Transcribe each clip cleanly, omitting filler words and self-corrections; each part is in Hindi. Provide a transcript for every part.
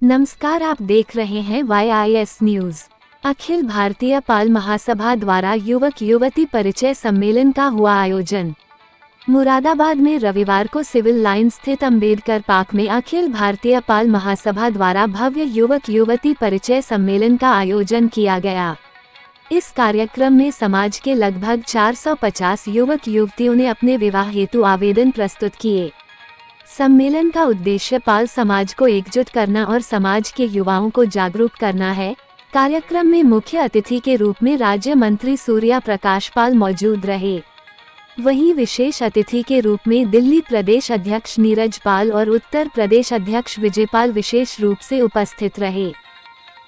नमस्कार, आप देख रहे हैं YIS न्यूज। अखिल भारतीय पाल महासभा द्वारा युवक युवती परिचय सम्मेलन का हुआ आयोजन। मुरादाबाद में रविवार को सिविल लाइन स्थित अंबेडकर पार्क में अखिल भारतीय पाल महासभा द्वारा भव्य युवक युवती परिचय सम्मेलन का आयोजन किया गया। इस कार्यक्रम में समाज के लगभग 450 युवक युवतियों ने अपने विवाह हेतु आवेदन प्रस्तुत किए। सम्मेलन का उद्देश्य पाल समाज को एकजुट करना और समाज के युवाओं को जागरूक करना है। कार्यक्रम में मुख्य अतिथि के रूप में राज्य मंत्री सूर्या प्रकाश पाल मौजूद रहे। वहीं विशेष अतिथि के रूप में दिल्ली प्रदेश अध्यक्ष नीरज पाल और उत्तर प्रदेश अध्यक्ष विजय पाल विशेष रूप से उपस्थित रहे।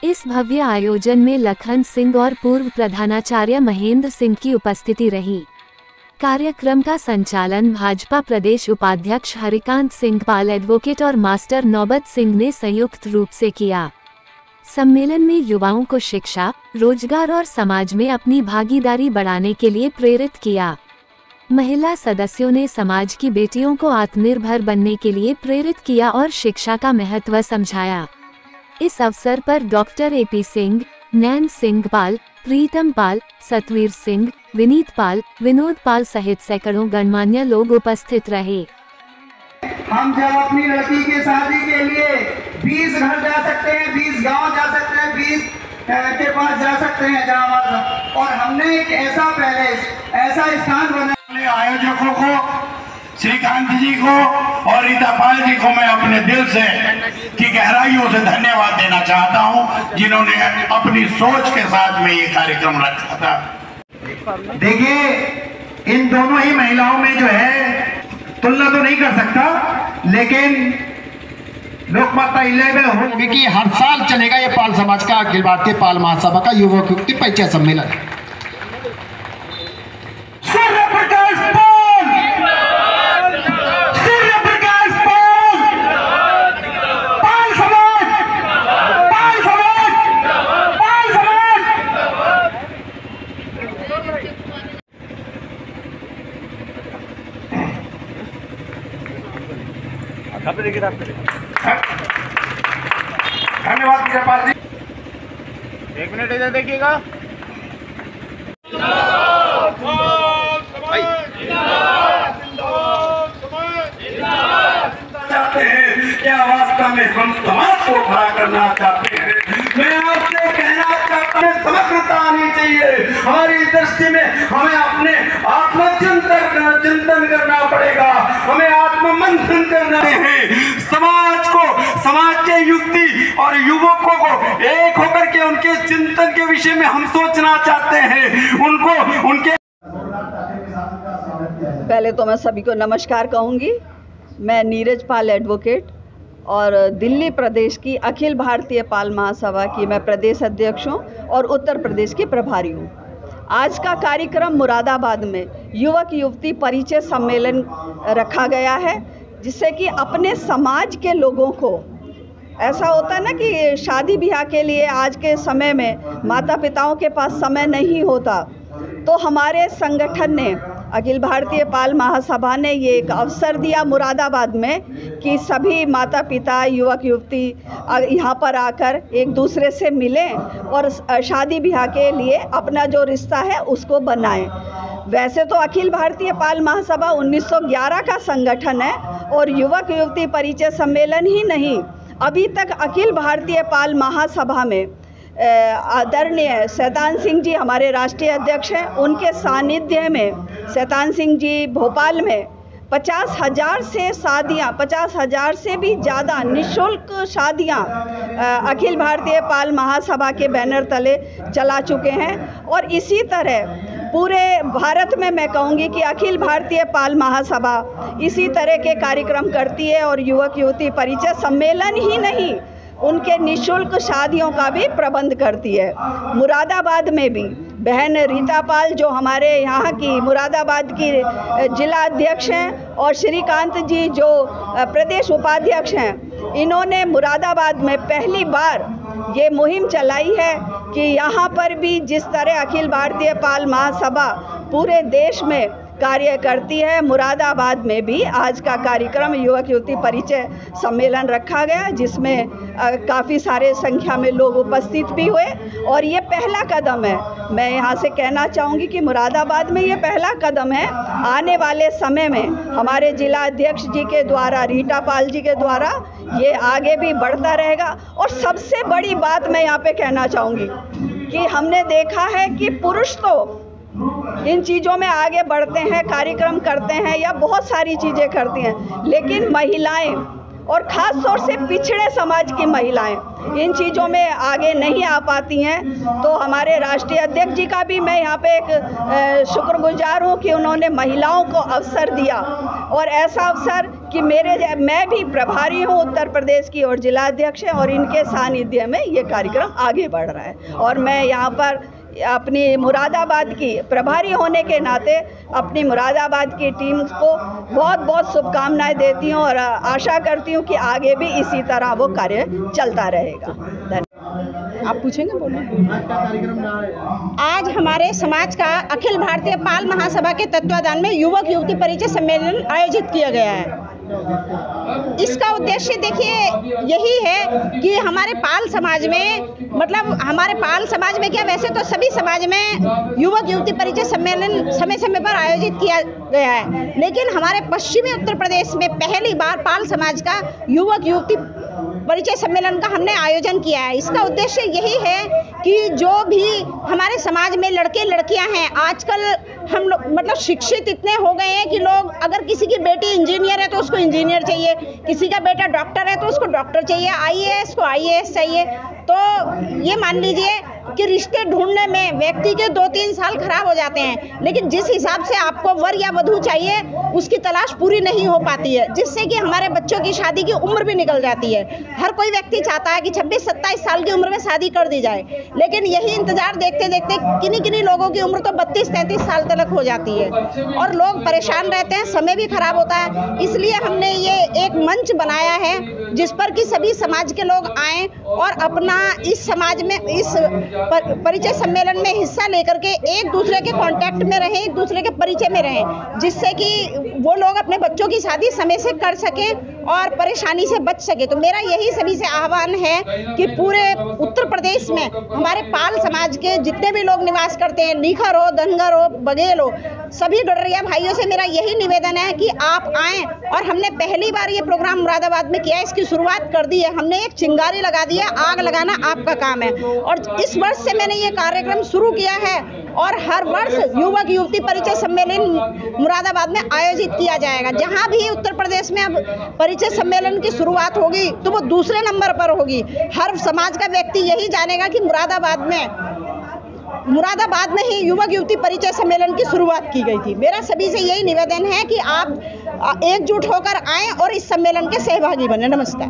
इस भव्य आयोजन में लखन सिंह और पूर्व प्रधानाचार्य महेंद्र सिंह की उपस्थिति रही। कार्यक्रम का संचालन भाजपा प्रदेश उपाध्यक्ष हरिकांत सिंह पाल एडवोकेट और मास्टर नौबत सिंह ने संयुक्त रूप से किया। सम्मेलन में युवाओं को शिक्षा, रोजगार और समाज में अपनी भागीदारी बढ़ाने के लिए प्रेरित किया। महिला सदस्यों ने समाज की बेटियों को आत्मनिर्भर बनने के लिए प्रेरित किया और शिक्षा का महत्व समझाया। इस अवसर पर डॉक्टर AP सिंह, नैन सिंह पाल, प्रीतम पाल, सतवीर सिंह, विनीत पाल, विनोद पाल सहित सैकड़ों गणमान्य लोग उपस्थित रहे। हम जब अपनी लड़की की शादी के लिए 20 घर जा सकते हैं, 20 गांव जा सकते हैं, 20 के पास जा सकते हैं जहाँ, और हमने एक ऐसा पैलेस, ऐसा स्थान बना। आयोजकों को, श्रीकांत जी को और रीता पाल जी को मैं अपने दिल से की गहराइयों से धन्यवाद देना चाहता हूं, जिन्होंने अपनी सोच के साथ में ये कार्यक्रम रखा था। देखिए, इन दोनों ही महिलाओं में जो है तुलना तो नहीं कर सकता, लेकिन लोकमाता इलेवन होगी कि हर साल चलेगा ये पाल समाज का अखिल भारतीय पाल महासभा का युवक युवती परिचय सम्मेलन। धन्यवाद विजयपाल जी। 1 मिनट इधर देखिएगा। चाहते हैं क्या वास्तव में हम समाज को खड़ा करना चाहते हैं? मैं आपसे कहना चाहता हूं, समग्रता आनी चाहिए हमारी दृष्टि में। हमें अपने आत्मचिंतन करना पड़ेगा, हमें आत्ममंथन करना है। समाज को, समाज के युवती और युवकों को एक होकर के उनके चिंतन के विषय में हम सोचना चाहते हैं। उनको उनके पहले तो मैं सभी को नमस्कार कहूँगी। मैं नीरज पाल एडवोकेट और दिल्ली प्रदेश की अखिल भारतीय पाल महासभा की मैं प्रदेश अध्यक्ष हूँ और उत्तर प्रदेश की प्रभारी हूँ। आज का कार्यक्रम मुरादाबाद में युवक युवती परिचय सम्मेलन रखा गया है, जिससे कि अपने समाज के लोगों को, ऐसा होता है ना कि शादी ब्याह के लिए आज के समय में माता पिताओं के पास समय नहीं होता, तो हमारे संगठन ने, अखिल भारतीय पाल महासभा ने ये एक अवसर दिया मुरादाबाद में कि सभी माता पिता, युवक युवती यहाँ पर आकर एक दूसरे से मिलें और शादी ब्याह के लिए अपना जो रिश्ता है उसको बनाएं। वैसे तो अखिल भारतीय पाल महासभा 1911 का संगठन है और युवक युवती परिचय सम्मेलन ही नहीं, अभी तक अखिल भारतीय पाल महासभा में आदरणीय शैतान सिंह जी हमारे राष्ट्रीय अध्यक्ष हैं, उनके सानिध्य में शैतान सिंह जी भोपाल में 50,000 से शादियाँ, 50,000 से भी ज़्यादा निःशुल्क शादियाँ अखिल भारतीय पाल महासभा के बैनर तले चला चुके हैं। और इसी तरह पूरे भारत में मैं कहूँगी कि अखिल भारतीय पाल महासभा इसी तरह के कार्यक्रम करती है और युवक युवती परिचय सम्मेलन ही नहीं, उनके निःशुल्क शादियों का भी प्रबंध करती है। मुरादाबाद में भी बहन रीता पाल, जो हमारे यहाँ की मुरादाबाद की जिला अध्यक्ष हैं, और श्रीकांत जी जो प्रदेश उपाध्यक्ष हैं, इन्होंने मुरादाबाद में पहली बार ये मुहिम चलाई है कि यहाँ पर भी जिस तरह अखिल भारतीय पाल महासभा पूरे देश में कार्य करती है। मुरादाबाद में भी आज का कार्यक्रम युवक युवती परिचय सम्मेलन रखा गया, जिसमें काफ़ी सारे संख्या में लोग उपस्थित भी हुए और ये पहला कदम है। मैं यहाँ से कहना चाहूँगी कि मुरादाबाद में ये पहला कदम है। आने वाले समय में हमारे जिला अध्यक्ष जी के द्वारा, रीटा पाल जी के द्वारा ये आगे भी बढ़ता रहेगा। और सबसे बड़ी बात मैं यहाँ पे कहना चाहूँगी कि हमने देखा है कि पुरुष तो इन चीज़ों में आगे बढ़ते हैं, कार्यक्रम करते हैं या बहुत सारी चीज़ें करती हैं, लेकिन महिलाएं और ख़ास तौर से पिछड़े समाज की महिलाएं इन चीज़ों में आगे नहीं आ पाती हैं। तो हमारे राष्ट्रीय अध्यक्ष जी का भी मैं यहाँ पे एक शुक्रगुजार हूँ कि उन्होंने महिलाओं को अवसर दिया, और ऐसा अवसर कि मैं भी प्रभारी हूँ उत्तर प्रदेश की और जिला अध्यक्ष है, और इनके सानिध्य में ये कार्यक्रम आगे बढ़ रहा है। और मैं यहाँ पर अपनी मुरादाबाद की प्रभारी होने के नाते अपनी मुरादाबाद की टीम को बहुत बहुत शुभकामनाएं देती हूँ और आशा करती हूँ कि आगे भी इसी तरह वो कार्य चलता रहेगा। धन्यवाद। आप पूछेंगे? बोलो। आज हमारे समाज का अखिल भारतीय पाल महासभा के तत्वाधान में युवक युवती परिचय सम्मेलन आयोजित किया गया है। इसका उद्देश्य देखिए यही है कि हमारे पाल समाज में, मतलब हमारे पाल समाज में क्या, वैसे तो सभी समाज में युवक युवती परिचय सम्मेलन समय समय पर आयोजित किया गया है, लेकिन हमारे पश्चिमी उत्तर प्रदेश में पहली बार पाल समाज का युवक युवती परिचय सम्मेलन का हमने आयोजन किया है। इसका उद्देश्य यही है कि जो भी हमारे समाज में लड़के लड़कियां हैं, आजकल हम लोग मतलब शिक्षित इतने हो गए हैं कि लोग, अगर किसी की बेटी इंजीनियर है तो उसको इंजीनियर चाहिए, किसी का बेटा डॉक्टर है तो उसको डॉक्टर चाहिए, आईएएस को आईएएस चाहिए। तो ये मान लीजिए कि रिश्ते ढूंढने में व्यक्ति के 2-3 साल खराब हो जाते हैं, लेकिन जिस हिसाब से आपको वर या वधू चाहिए उसकी तलाश पूरी नहीं हो पाती है, जिससे कि हमारे बच्चों की शादी की उम्र भी निकल जाती है। हर कोई व्यक्ति चाहता है कि 26-27 साल की उम्र में शादी कर दी जाए, लेकिन यही इंतजार देखते देखते किन्हीं लोगों की उम्र तो 32-33 साल तक हो जाती है और लोग परेशान रहते हैं, समय भी खराब होता है। इसलिए हमने ये एक मंच बनाया है जिस पर कि सभी समाज के लोग आएँ और अपना इस समाज में इस परिचय सम्मेलन में हिस्सा लेकर के एक दूसरे के कांटेक्ट में रहें, एक दूसरे के परिचय में रहें, जिससे कि वो लोग अपने बच्चों की शादी समय से कर सकें और परेशानी से बच सके। तो मेरा यही सभी से आह्वान है कि पूरे उत्तर प्रदेश में हमारे पाल समाज के जितने भी लोग निवास करते हैं, लीखर हो, धनगर हो, बघेल हो, सभी डडरिया भाइयों से मेरा यही निवेदन है कि आप आएँ। और हमने पहली बार ये प्रोग्राम मुरादाबाद में किया है, इसकी शुरुआत कर दी है हमने, एक चिंगारी लगा दी है, आग लगाना आपका काम है। और इस वर्ष से मैंने ये कार्यक्रम शुरू किया है और हर वर्ष युवक युवती परिचय सम्मेलन मुरादाबाद में आयोजित किया जाएगा। जहाँ भी उत्तर प्रदेश में अब परिचय सम्मेलन की शुरुआत होगी तो वो दूसरे नंबर पर होगी। हर समाज का व्यक्ति यही जानेगा कि मुरादाबाद में ही युवक युवती परिचय सम्मेलन की शुरुआत की गई थी। मेरा सभी से यही निवेदन है कि आप एकजुट होकर आएँ और इस सम्मेलन के सहभागी बने। नमस्कार।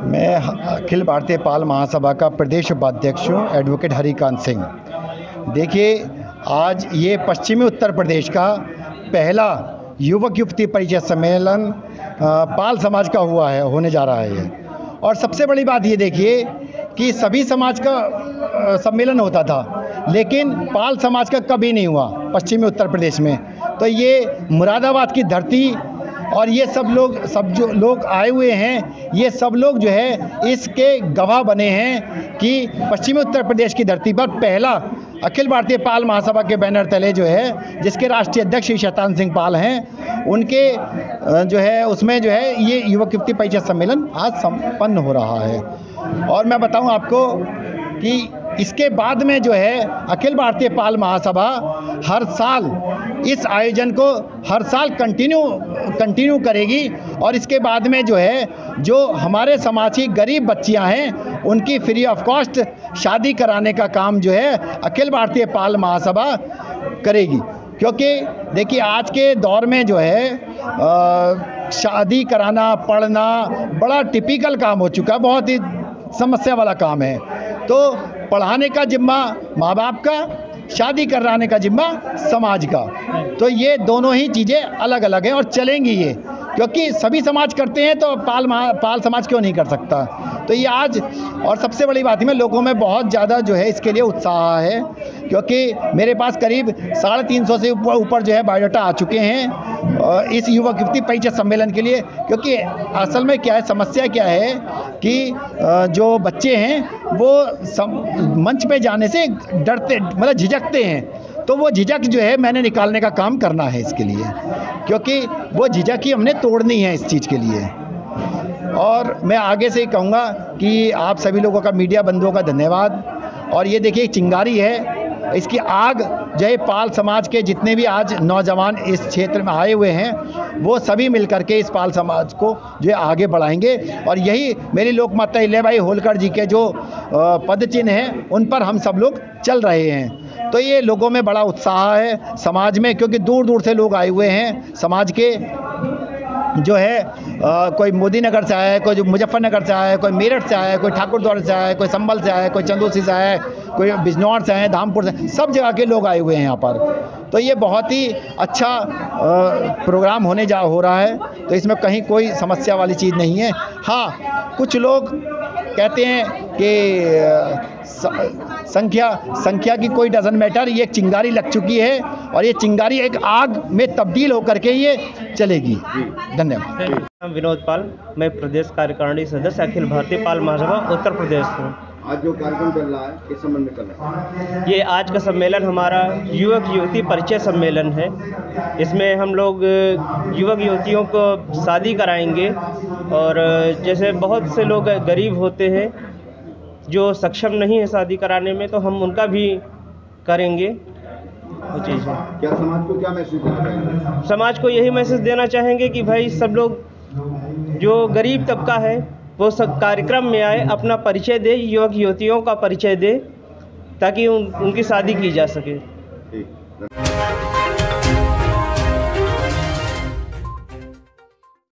मैं अखिल भारतीय पाल महासभा का प्रदेश उपाध्यक्ष हूँ, एडवोकेट हरिकांत सिंह। देखिए, आज ये पश्चिमी उत्तर प्रदेश का पहला युवक युवती परिचय सम्मेलन पाल समाज का होने जा रहा है। और सबसे बड़ी बात ये देखिए कि सभी समाज का सम्मेलन होता था, लेकिन पाल समाज का कभी नहीं हुआ पश्चिमी उत्तर प्रदेश में। तो ये मुरादाबाद की धरती और ये सब जो लोग आए हुए हैं, ये सब लोग जो है इसके गवाह बने हैं कि पश्चिमी उत्तर प्रदेश की धरती पर पहला अखिल भारतीय पाल महासभा के बैनर तले जो है, जिसके राष्ट्रीय अध्यक्ष श्री शैतान सिंह पाल हैं, उनके जो है उसमें जो है ये युवक युवती परिचय सम्मेलन आज संपन्न हो रहा है। और मैं बताऊं आपको कि इसके बाद में जो है अखिल भारतीय पाल महासभा हर साल इस आयोजन को हर साल कंटिन्यू करेगी। और इसके बाद में जो है जो हमारे समाज की गरीब बच्चियां हैं उनकी फ्री ऑफ कॉस्ट शादी कराने का काम जो है अखिल भारतीय पाल महासभा करेगी। क्योंकि देखिए, आज के दौर में जो है शादी कराना, पढ़ना बड़ा टिपिकल काम हो चुका है, बहुत ही समस्या वाला काम है। तो पढ़ाने का जिम्मा माँ बाप का, शादी कराने का जिम्मा समाज का। तो ये दोनों ही चीज़ें अलग अलग हैं और चलेंगी ये। क्योंकि सभी समाज करते हैं तो पाल समाज क्यों नहीं कर सकता। तो ये आज और सबसे बड़ी बात है, लोगों में बहुत ज़्यादा जो है इसके लिए उत्साह है, क्योंकि मेरे पास करीब 350 से ऊपर जो है बायोडाटा आ चुके हैं इस युवक युवती परिचय सम्मेलन के लिए। क्योंकि असल में क्या है, समस्या क्या है कि जो बच्चे हैं वो मंच पे जाने से डरते, मतलब झिझकते हैं, तो वो झिझक जो है मैंने निकालने का काम करना है इसके लिए, क्योंकि वो झिझक ही हमने तोड़नी है इस चीज़ के लिए। और मैं आगे से कहूँगा कि आप सभी लोगों का, मीडिया बंधुओं का धन्यवाद। और ये देखिए चिंगारी है, इसकी आग जो है पाल समाज के जितने भी आज नौजवान इस क्षेत्र में आए हुए हैं वो सभी मिलकर के इस पाल समाज को जो है आगे बढ़ाएंगे। और यही मेरी लोकमाता अहिल्याबाई होलकर जी के जो पद चिन्ह हैं उन पर हम सब लोग चल रहे हैं। तो ये लोगों में बड़ा उत्साह है समाज में, क्योंकि दूर दूर से लोग आए हुए हैं समाज के, जो है कोई मोदी नगर से आया है, कोई मुजफ्फरनगर से आया है, कोई मेरठ से आया है, कोई ठाकुरद्वार से आया है, कोई संभल से आया है, कोई चंदौसी से आया है, कोई बिजनौर से आए हैं, धामपुर से, सब जगह के लोग आए हुए हैं यहाँ पर। तो ये बहुत ही अच्छा प्रोग्राम हो रहा है, तो इसमें कहीं कोई समस्या वाली चीज़ नहीं है। हाँ, कुछ लोग कहते हैं कि संख्या की कोई डजन मैटर, ये एक चिंगारी लग चुकी है और ये चिंगारी एक आग में तब्दील होकर के ये चलेगी। धन्यवाद। विनोद पाल, मैं प्रदेश कार्यकारिणी सदस्य अखिल भारतीय पाल महासभा उत्तर प्रदेश हूँ। आज जो कार्यक्रम चल रहा है किस संबंध में चल रहा है? ये आज का सम्मेलन हमारा युवक युवती परिचय सम्मेलन है। इसमें हम लोग युवक युवतियों को शादी कराएंगे, और जैसे बहुत से लोग गरीब होते हैं जो सक्षम नहीं है शादी कराने में, तो हम उनका भी करेंगे वो चीज़ है। क्या समाज को क्या मैसेज देना चाहेंगे? समाज को यही मैसेज देना चाहेंगे कि भाई सब लोग जो गरीब तबका है वो सब कार्यक्रम में आए, अपना परिचय दे, युवक युवतियों का परिचय दे, ताकि उनकी शादी की जा सके।